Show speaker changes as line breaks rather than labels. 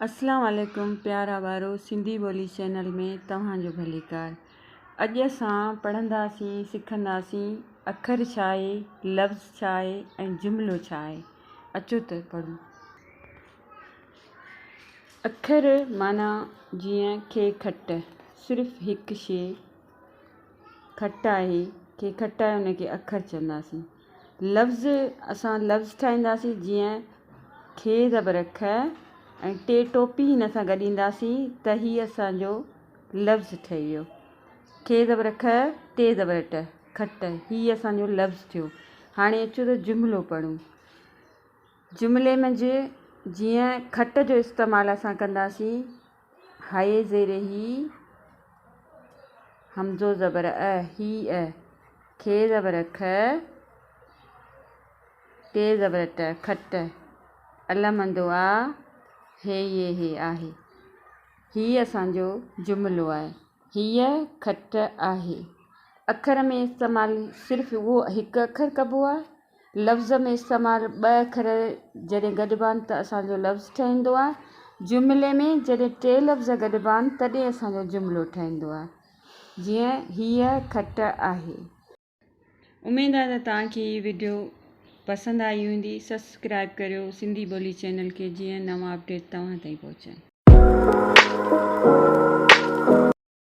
अस्सलाम वालेकुम प्यारा वारो सिंधी ॿोली चैनल में तव्हांजो भलीकार। अॼु असां पढ़ंदासीं सिखंदासीं अखर छा आहे, लफ़्ज़ छा आहे ऐं जुमिलो छा आहे। अचो त पढ़ूं। अखर माना जीअं खे खट, सिर्फ़ु हिकु शइ खट आहे, खे खट आहे उनखे अखर चवंदासीं। लफ़्ज़ असां लफ़्ज़ ठाहींदासीं जीअं खे ज़बर ख ऐं टे टोपी हिन सां गॾींदासीं त हीअ असांजो लफ़्ज़ ठही वियो। खे ज़बर ख टे ज़बर ट खट, हीअ असांजो लफ़्ज़ थियो। हाणे अचो त जुमिलो पढ़ूं। जुमिले मंझि जीअं खट जो इस्तेमालु असां कंदासीं, हाए ज़ेर ही, हमज़ो ज़बर अ ही अ, खे ज़बर ख टे ज़बर ट खट, अलमंदो आ, हे ये हे आहे। हीअ असांजो जुमिलो आहे। हीअ खट आहे। अखर में इस्तेमालु सिर्फ़ु उहो हिकु अखर कबो आहे। लफ़्ज़ में इस्तेमालु ॿ अखर जॾहिं गॾिबा आहिनि त असांजो लफ़्ज़ ठहींदो आहे। जुमिले में जॾहिं टे लफ़्ज़ गॾिबा आहिनि तॾहिं असांजो जुमिलो ठहींदो आहे। जीअं हीअ खट आहे। उमेद आहे त तव्हांखे हीअ वीडियो पसंदि आई हूंदी। सब्सक्राइब करियो सिंधी ॿोली चैनल खे, जीअं नवां अपडेट तव्हां ताईं पहुचनि।